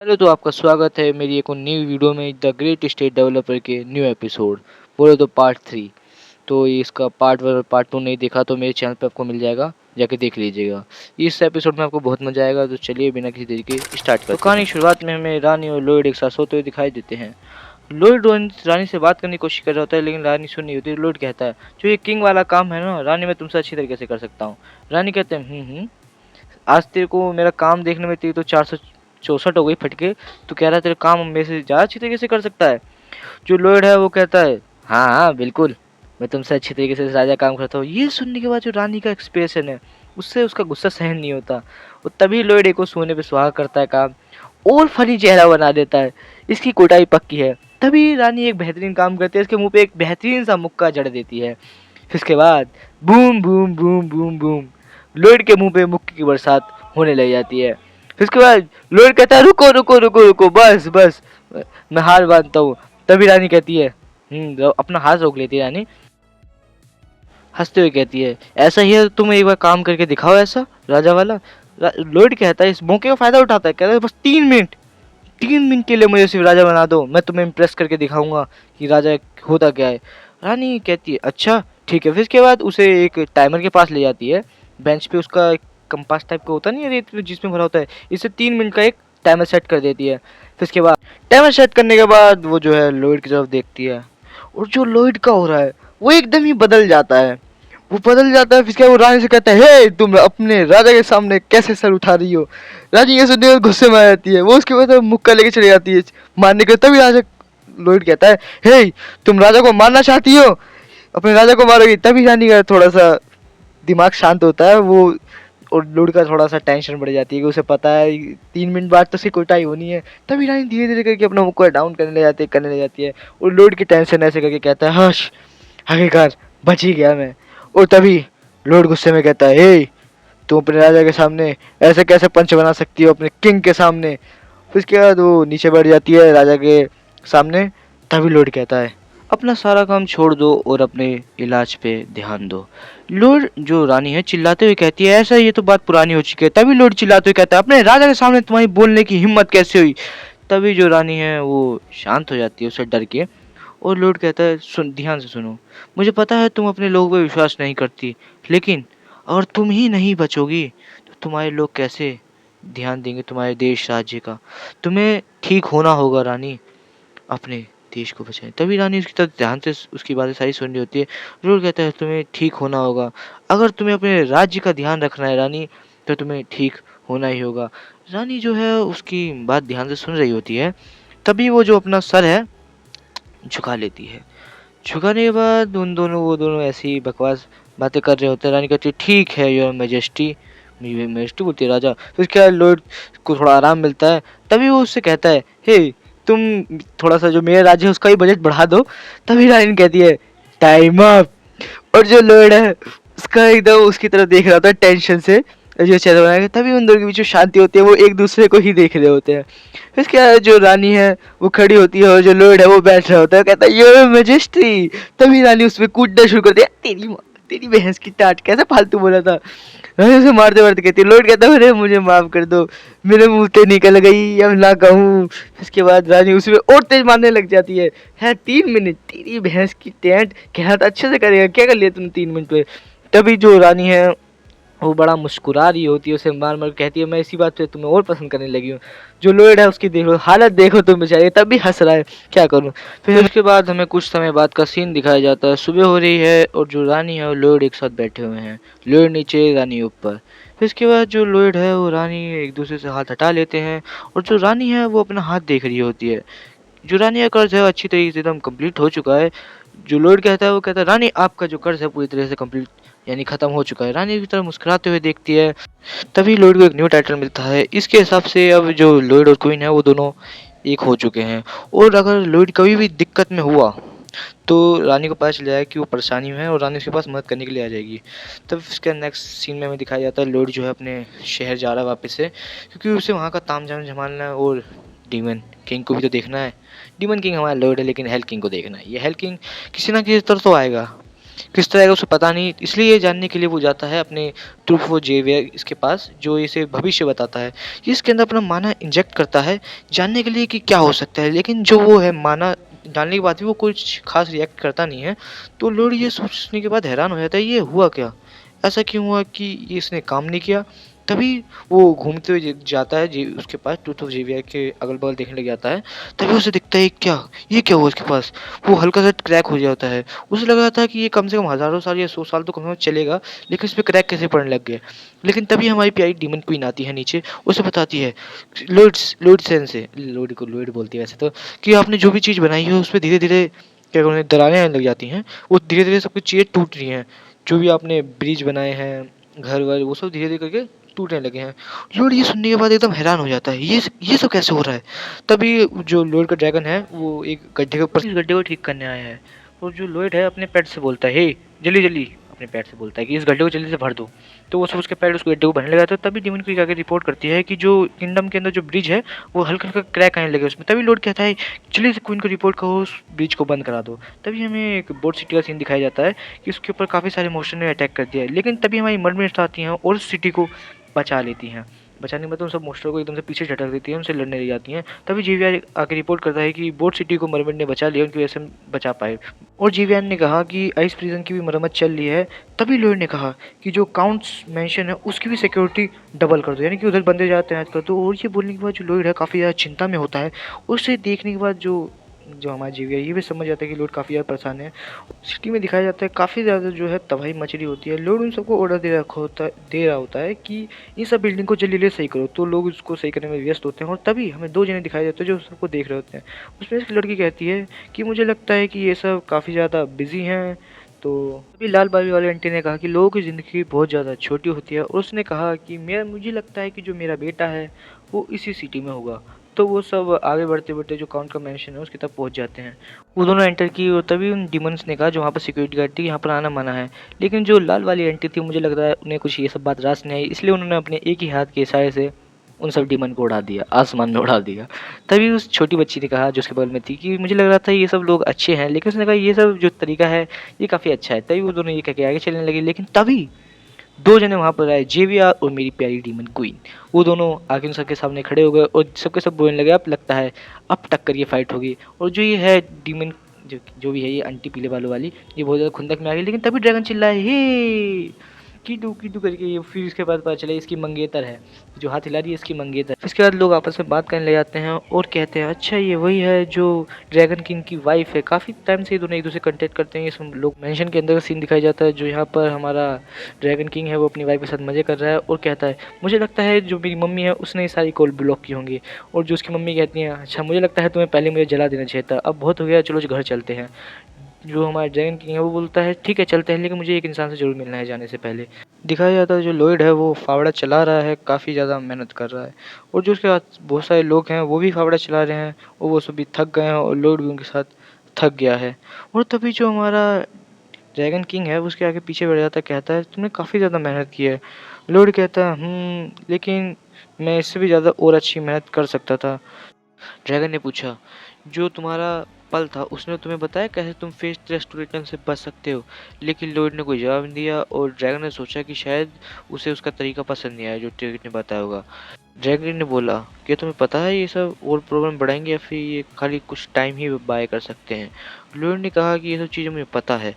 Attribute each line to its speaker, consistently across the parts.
Speaker 1: Hello, तो आपका स्वागत है मेरी एक न्यू वीडियो में द ग्रेट स्टेट डेवलपर के न्यू एपिसोड बोले तो पार्ट 3। तो ये इसका पार्ट 1 और पार्ट 2 नहीं देखा तो मेरे चैनल पे आपको मिल जाएगा, जाके देख लीजिएगा। इस एपिसोड में आपको बहुत मजा आएगा। तो चलिए बिना किसी देरी के स्टार्ट करते हैं। कहानी की शुरुआत में हमें रानी और लॉयड एक साथ सोते हुए दिखाई देते हैं। लॉयड रानी से बात करने की कोशिश कर रहा होता है, लेकिन रानी सुन नहीं होती। लॉयड कहता है, जो ये किंग वाला काम है ना रानी, मैं तुमसे अच्छी तरीके से कर सकता हूँ। रानी कहते हैं, आज तेरे को मेरा काम देखने में तेरी तो 464 हो गई फटके। तू कह रहा है तेरा काम मेरे से ज़्यादा अच्छी तरीके से कर सकता है। जो लॉयड है वो कहता है, हाँ हाँ बिल्कुल, मैं तुमसे अच्छी तरीके से राजा काम करता हूँ। ये सुनने के बाद जो रानी का एक्सप्रेशन है, उससे उसका गुस्सा सहन नहीं होता। वो तभी लॉयड एक को सोने पे सुहागा करता है काम, और फनी चेहरा बना देता है। इसकी कोटाई पक्की है। तभी रानी एक बेहतरीन काम करती है, इसके मुंह पे एक बेहतरीन सा मुक्का जड़ देती है। इसके बाद boom boom boom boom boom, Lloyd के मुंह पे मुक्के की बरसात होने लग जाती है। फिर उसके बाद लॉयड कहता है, रुको रुको रुको रुको, बस बस, मैं हार मानता हूँ। तभी रानी कहती है, अपना हाथ रोक लेती है रानी, हंसते हुए कहती है, ऐसा ही है, तुम एक बार काम करके दिखाओ ऐसा राजा वाला। लॉयड कहता है, इस मौके का फायदा उठाता है, कहता है बस 3 मिनट, 3 मिनट के लिए मुझे सिर्फ राजा बना दो, मैं तुम्हें इम्प्रेस करके दिखाऊंगा कि राजा होता क्या है। रानी कहती है, अच्छा ठीक है। फिर इसके बाद उसे एक टाइमर के पास ले जाती है। बेंच पे उसका एक कंपास टाइप का होता नहीं है रेत में जिसमें भरा होता है, इसे 3 मिनट का एक टाइमर सेट कर देती है। फिर इसके बाद टाइमर सेट करने के बाद वो जो है लॉयड की तरफ देखती है, और जो लॉयड का हो रहा है वो एकदम ही बदल जाता है। वो बदल जाता है। फिर क्या, वो रानी से कहता है, हे तुम अपने राजा के सामने कैसे सर उठा रही हो। रानी ये सुनने में गुस्से में आ जाती है। वो उसके बाद मुक्का लेके चली जाती है मारने के। तभी राजा लॉयड कहता है, हे तुम राजा को मारना चाहती हो, अपने राजा को मारोगी। तभी रानी का थोड़ा सा दिमाग शांत होता है वो, और लॉयड का थोड़ा सा टेंशन बढ़ जाती है कि उसे पता है 3 मिनट बाद तो उसकी कुटाई होनी है। तभी रानी धीरे धीरे करके अपना मुक्का डाउन करने लग जाती है। और लॉयड की टेंशन ऐसे करके कहता है, हश, आखिरकार बच ही गया मैं। और तभी लॉर्ड गुस्से में कहता है, हे तुम अपने राजा के सामने ऐसे कैसे पंच बना सकती हो, अपने किंग के सामने। फिर उसके बाद वो नीचे बैठ जाती है राजा के सामने। तभी लॉर्ड कहता है, अपना सारा काम छोड़ दो और अपने इलाज पे ध्यान दो। लॉर्ड जो रानी है चिल्लाते हुए कहती है, ऐसा ये तो बात पुरानी हो चुकी है। तभी लॉर्ड चिल्लाते हुए कहता है, अपने राजा के सामने तुम्हारी बोलने की हिम्मत कैसे हुई। तभी जो रानी है वो शांत हो जाती है उससे डर के, और लॉर्ड कहता है, सुन, ध्यान से सुनो, मुझे पता है तुम अपने लोगों पे विश्वास नहीं करती, लेकिन अगर तुम ही नहीं बचोगी तो तुम्हारे लोग कैसे ध्यान देंगे तुम्हारे देश राज्य का। तुम्हें ठीक होना होगा रानी, अपने देश को बचाएं। तभी रानी उसकी तरफ ध्यान से उसकी बातें सारी सुन रही होती है। लॉर्ड कहता है, तुम्हें ठीक होना होगा, अगर तुम्हें अपने राज्य का ध्यान रखना है रानी, तो तुम्हें ठीक होना ही होगा। रानी जो है उसकी बात ध्यान से सुन रही होती है। तभी वो जो अपना सर है झुका लेती है। झुकाने के बाद वो दोनों ऐसी बकवास बातें कर रहे होते हैं। रानी कहती है, ठीक है योर मैजेस्टी। मैजेस्टी बोलती है राजा। फिर क्या, लॉर्ड को थोड़ा आराम मिलता है। तभी वो उससे कहता है, हे तुम थोड़ा सा जो मेरा राज्य है उसका ही बजट बढ़ा दो। तभी रानी कहती है, टाइम अप। और जो लॉर्ड है उसका एकदम उसकी तरफ देख रहा होता है टेंशन से, जो चेहरा बनाया। तभी उन दोनों के बीच में शांति होती है, वो एक दूसरे को ही देख रहे होते हैं। फिर क्या है, जो रानी है वो खड़ी होती है, और जो लॉर्ड है वो बैठ रहा होता है, कहता है, योर मैजेस्टी। तभी रानी उसमें कूदना शुरू कर दिया, तेरी भैंस की टाट, कैसे फालतू बोला था। रानी उसे मारते मारते कहती है, लॉर्ड कहता है, अरे मुझे माफ कर दो, मेरे मुंह से निकल गई, अब ना कहूँ। इसके बाद रानी उसमें और तेज मारने लग जाती है 3 मिनट, तेरी भैंस की टेंट, क्या अच्छे से करेगा, क्या कर लिया तुमने 3 मिनट में। तभी जो रानी है वो बड़ा मुस्कुरा रही होती है, उसे मार मार कहती है, मैं इसी बात पे तुम्हें और पसंद करने लगी हूँ। जो लॉयड है उसकी देखो हालत, देखो तुम बेचारे, तब भी हंस रहा है, क्या करूँ। फिर उसके बाद हमें कुछ समय बाद का सीन दिखाया जाता है। सुबह हो रही है और जो रानी है और लॉयड एक साथ बैठे हुए हैं, लॉयड नीचे रानी ऊपर। फिर इसके बाद जो लॉयड है वो रानी एक दूसरे से हाथ हटा लेते हैं, और जो रानी है वो अपना हाथ देख रही होती है। जो रानी का कर्ज है वो अच्छी तरीके से एकदम कंप्लीट हो चुका है। जो लॉर्ड कहता है वो कहता है, रानी आपका जो कर्ज है पूरी तरह से कंप्लीट यानी खत्म हो चुका है। रानी की तरफ मुस्कुराते हुए देखती है। तभी लॉर्ड को एक न्यू टाइटल मिलता है। इसके हिसाब से अब जो लॉर्ड और क्वीन है वो दोनों एक हो चुके हैं, और अगर लॉर्ड कभी भी दिक्कत में हुआ तो रानी को पता चल जाएगा कि वो परेशानी में है, और रानी उसके पास मदद करने के लिए आ जाएगी। तब इसके नेक्स्ट सीन में हमें दिखाया जाता है लॉर्ड जो है अपने शहर जा रहा है वापस से, क्योंकि उसे वहाँ का ताम झाम संभालना है, और डीमन किंग को भी तो देखना है। डीमन किंग हमारा लॉर्ड है, लेकिन हेल किंग को देखना है। ये हेल किंग किसी ना किसी तरह तो आएगा। किस तरह का उसे पता नहीं, इसलिए ये जानने के लिए वो जाता है अपने ट्रूथ वो जेवियर इसके पास जो इसे भविष्य बताता है। ये इसके अंदर अपना माना इंजेक्ट करता है जानने के लिए कि क्या हो सकता है, लेकिन जो वो है माना डालने के बाद भी वो कुछ खास रिएक्ट करता नहीं है। तो लोड ये सोचने के बाद हैरान हो जाता है ये हुआ क्या, ऐसा क्यों हुआ कि ये इसने काम नहीं किया। तभी वो घूमते हुए जाता है जी उसके पास टूथ ऑफ जेवियर के अगल बगल देखने लग जाता है। तभी उसे दिखता है क्या, ये क्या हुआ इसके पास। वो हल्का सा क्रैक हो जाता है। उसे लग रहा था कि ये कम से कम हज़ारों साल या 100 साल तो कम से कम चलेगा, लेकिन इस पे क्रैक कैसे पड़ने लग गए। लेकिन तभी हमारी प्यारी डीमन क्वीन आती है नीचे, उसे बताती है लोड सेन से, लोड को लोड बोलती है वैसे तो, कि आपने जो भी चीज़ बनाई है उसपे धीरे-धीरे क्या कहते हैं दरारें आने लग जाती हैं। वो धीरे-धीरे सब कुछ चीज़ें टूट रही हैं। जो भी आपने ब्रिज बनाए हैं, घर-वर वो सब धीरे-धीरे करके टूटने लगे हैं। लोड ये सुनने के बाद एकदम हैरान हो जाता है, ये सब कैसे हो रहा है। तभी जो लोड का ड्रैगन है वो एक गड्ढे के ऊपर इस गड्ढे को ठीक करने आया है। और जो लोड है अपने पेट से बोलता है, हे जल्दी जल्दी, अपने पेट से बोलता है कि इस गड्ढे को जल्दी से भर दो। तो वो सब उसके पेट उस गड्ढे को भरने लगा था। तभी डिमन क्वीक आके रिपोर्ट करती है कि जो किंगडम के अंदर जो ब्रिज है वो हल्का हल्का क्रैक आने लगे उसमें। तभी लोड कहता है जल्दी से क्वीन को रिपोर्ट करो, उस ब्रिज को बंद करा दो। तभी हमें एक बोट सिटी का सीन दिखाया जाता है कि उसके ऊपर काफ़ी सारे मोशन ने अटैक कर दिया है, लेकिन तभी हमारी मरमेड्स आती हैं और उस सिटी को बचा लेती हैं। बचाने के बाद उन सब मोस्टर को एकदम से पीछे झटक देती है, उनसे लड़ने लग जाती हैं। तभी जीवीआर आके रिपोर्ट करता है कि बोट सिटी को मरमेड ने बचा लिया, उनकी वजह से हम बचा पाए। और जीवीआर ने कहा कि आइस प्रिजन की भी मरम्मत चल रही है। तभी लोड ने कहा कि जो काउंट्स मेंशन है उसकी भी सिक्योरिटी डबल कर दो, यानी कि उधर बंदे जाते हैं कर दो। और ये बोलने के बाद जो लोड है काफ़ी ज़्यादा चिंता में होता है। उसे देखने के बाद जो जो हमारा जीवीआर ये भी समझ जाता है कि लोड काफ़ी ज़्यादा परेशान है। सिटी में दिखाया जाता है काफ़ी ज़्यादा जो है तबाही मच रही होती है। लोड उन सबको ऑर्डर दे रहा होता है कि इन सब बिल्डिंग को जल्दी सही करो। तो लोग उसको सही करने में व्यस्त होते हैं। और तभी हमें दो जने दिखाई देते हैं जो सबको देख रहे होते हैं। उसमें एक लड़की कहती है कि मुझे लगता है कि ये सब काफ़ी ज़्यादा बिजी हैं। तो अभी लाल बाबी वाले आंटी ने कहा कि लोगों की ज़िंदगी बहुत ज़्यादा छोटी होती है। और उसने कहा कि मुझे लगता है कि जो मेरा बेटा है वो इसी सिटी में होगा। तो वो सब आगे बढ़ते बढ़ते जो काउंट का मेंशन है उसकी तक पहुंच जाते हैं। वो दोनों एंटर की और तभी उन डिमंस ने कहा जो वहाँ पर सिक्योरिटी गार्ड थी यहाँ पर आना मना है। लेकिन जो लाल वाली एंटी थी मुझे लग रहा है उन्हें कुछ ये सब बात रास नहीं आई, इसलिए उन्होंने अपने एक ही हाथ के इशारे से उन सब डिमन को उड़ा दिया, आसमान में उड़ा दिया। तभी उस छोटी बच्ची ने कहा जो उसके बगल में थी कि मुझे लग रहा था ये सब लोग अच्छे हैं, लेकिन उसने कहा ये सब जो तरीका है ये काफ़ी अच्छा है। तभी वो दोनों ये कह के आगे चलने लगे। लेकिन तभी दो जने वहाँ पर आए, जेवियर और मेरी प्यारी डीमन क्वीन। वो दोनों आगे उन सबके सामने खड़े हो गए और सबके सब बोलने लगे अब लगता है अब टक्कर ये फाइट होगी। और जो ये है डीमन जो भी है ये आंटी पीले बालों वाली, ये बहुत ज़्यादा खुंदक में आ गई। लेकिन तभी ड्रैगन चिल्लाए हे कीटू कीटू करके। ये फिर इसके बाद पता चला इसकी मंगेतर है, जो हाथ हिला रही है इसकी मंगेतर। इसके बाद लोग आपस में बात करने लग जाते हैं और कहते हैं अच्छा ये वही है जो ड्रैगन किंग की वाइफ है। काफ़ी टाइम से ये दोनों एक दूसरे कॉन्टेक्ट करते हैं। ये लोग मेंशन के अंदर का सीन दिखाया जाता है जो यहाँ पर हमारा ड्रैगन किंग है वो अपनी वाइफ के साथ मजे कर रहा है और कहता है मुझे लगता है जो मेरी मम्मी है उसने ये सारी कॉल ब्लॉक की होंगी। और जो उसकी मम्मी कहती है अच्छा मुझे लगता है तुम्हें पहले मुझे जला देना चाहिए था, अब बहुत हो गया, चलो घर चलते हैं। जो हमारा ड्रैगन किंग है वो बोलता है ठीक है चलते हैं, लेकिन मुझे एक इंसान से ज़रूर मिलना है जाने से पहले। दिखाया जाता है जो लॉयड है वो फावड़ा चला रहा है, काफ़ी ज़्यादा मेहनत कर रहा है। और जो उसके साथ बहुत सारे लोग हैं वो भी फावड़ा चला रहे हैं और वो सभी थक गए हैं और लॉयड भी उनके साथ थक गया है। और तभी जो हमारा ड्रैगन किंग है वो उसके आगे पीछे बैठ जाता है, कहता है तुमने काफ़ी ज़्यादा मेहनत की है। लॉयड कहता है लेकिन मैं इससे भी ज़्यादा और अच्छी मेहनत कर सकता था। ड्रैगन ने पूछा जो तुम्हारा पल था उसने तुम्हें बताया कैसे तुम फेस रेस्टोरेशन से बच सकते हो। लेकिन लॉयड ने कोई जवाब नहीं दिया और ड्रैगन ने सोचा कि शायद उसे उसका तरीका पसंद नहीं आया जो ड्रैगन ने बताया होगा। ड्रैगन ने बोला क्या तुम्हें पता है ये सब और प्रॉब्लम बढ़ाएंगे या फिर ये खाली कुछ टाइम ही बाय कर सकते हैं। लॉयड ने कहा कि ये सब चीज़ें मुझे पता है।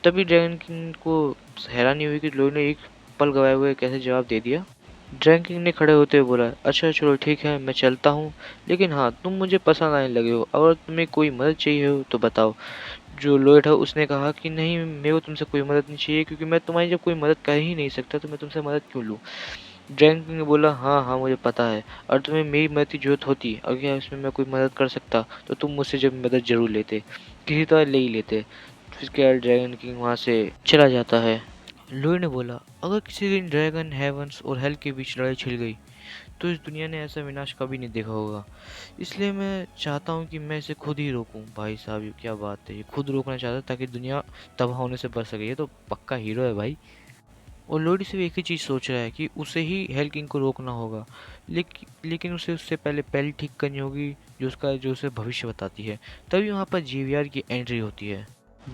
Speaker 1: तभी ड्रैगन किंग को हैरानी हुई कि लॉयड ने एक पल गवाए हुए कैसे जवाब दे दिया। ड्रैगन किंग ने खड़े होते हुए बोला अच्छा चलो ठीक है मैं चलता हूँ, लेकिन हाँ तुम मुझे पसंद आने लगे हो, अगर तुम्हें कोई मदद चाहिए हो तो बताओ। जो लॉयड है उसने कहा कि नहीं मेरे को तुमसे कोई मदद नहीं चाहिए, क्योंकि मैं तुम्हारी जब कोई मदद कर ही नहीं सकता तो मैं तुमसे मदद क्यों लूँ। ड्रैगन किंग ने बोला हाँ हाँ मुझे पता है, और तुम्हें मेरी मदद की जरूरत होती अगर इसमें मैं कोई मदद कर सकता तो तुम मुझसे जब मदद जरूर लेते, किसी तरह ले ही लेते। फिर क्या ड्रैगन किंग वहाँ से चला जाता है। लॉयड ने बोला अगर किसी दिन ड्रैगन हेवंस और हेल के बीच लड़ाई छिड़ गई तो इस दुनिया ने ऐसा विनाश कभी नहीं देखा होगा, इसलिए मैं चाहता हूँ कि मैं इसे खुद ही रोकूं। भाई साहब ये क्या बात है, ये खुद रोकना चाहता है ताकि दुनिया तबाह होने से बच सके। ये तो पक्का हीरो है भाई। और लॉयड सिर्फ एक ही चीज़ सोच रहा है कि उसे ही हेल किंग को रोकना होगा, लेकिन उसे उससे पहले पहले ठीक करनी होगी जो उसे भविष्य बताती है। तभी वहाँ पर जीवीआर की एंट्री होती है।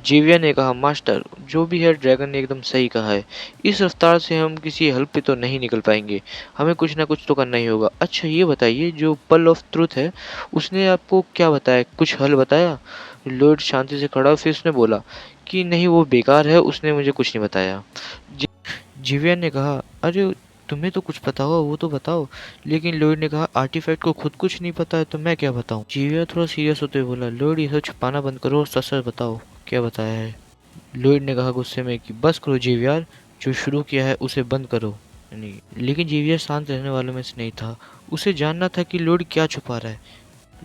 Speaker 1: जेवियर ने कहा, मास्टर, जो भी है ड्रैगन ने एकदम सही कहा है। इस रफ्तार से हम किसी हल पे तो नहीं निकल पाएंगे। हमें कुछ ना कुछ तो करना ही होगा। अच्छा ये बताइए, जो पल ऑफ ट्रुथ है, उसने आपको क्या बताया, कुछ हल बताया? लॉर्ड शांति से खड़ा, फिर उसने बोला कि नहीं, वो बेकार है, उसने मुझे कुछ नहीं बताया। जेवियर ने कहा, अरे तुम्हें तो कुछ पता हो वो तो बताओ। लेकिन लॉयड ने कहा, आर्टिफैक्ट को खुद कुछ नहीं पता है तो मैं क्या बताऊं। जेवियर थोड़ा सीरियस होते हुए बोला, लॉयड ये सब छुपाना बंद करो और सच सच बताओ, क्या बताया है। लॉयड ने कहा गुस्से में कि बस करो जेवियर, जो शुरू किया है उसे बंद करो। नहीं, लेकिन जेवियर शांत रहने वालों में से नहीं था। उसे जानना था कि लॉयड क्या छुपा रहा है।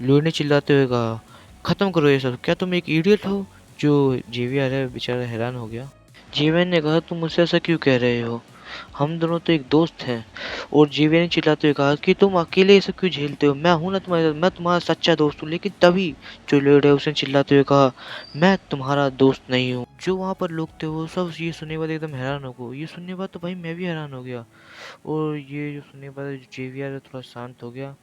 Speaker 1: लॉयड ने चिल्लाते हुए कहा, खत्म करो ये सब, क्या तुम एक इडियट हो? जो जेवियर है बेचारा हैरान हो गया। जेवियर ने कहा, तुम मुझसे ऐसा क्यों कह रहे हो? हम दोनों तो एक दोस्त हैं। और जेवियर ने चिल्लाते हुए कहा कि तुम अकेले ये सब क्यों झेलते हो? मैं हूं ना तुम्हारे साथ, मैं तुम्हारा सच्चा दोस्त हूँ। लेकिन तभी जो लेड है उसने चिल्लाते हुए कहा, मैं तुम्हारा दोस्त नहीं हूँ। जो वहां पर लोग थे वो सब ये सुनने के बाद एकदम हैरान हो गए। ये सुनने के बाद तो भाई मैं भी हैरान हो गया। और ये जो सुनने के बाद जेवियर है थोड़ा शांत हो गया।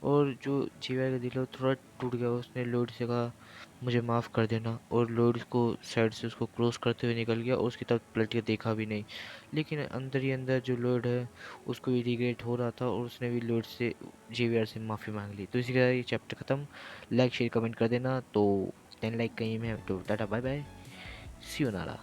Speaker 1: और जो जेवियर का दिल है वो थोड़ा टूट गया। उसने लॉर्ड से कहा, मुझे माफ़ कर देना। और लॉर्ड को साइड से उसको क्रॉस करते हुए निकल गया और उसकी तरफ पलट के देखा भी नहीं। लेकिन अंदर ही अंदर जो लॉर्ड है उसको भी रिग्रेट हो रहा था और उसने भी लॉर्ड से, जेवियर से माफ़ी मांग ली। तो इसी के साथ ये चैप्टर ख़त्म। लाइक शेयर कमेंट कर देना। तो 10 लाइक कहीं में है तो tata bye bye, see you नारा।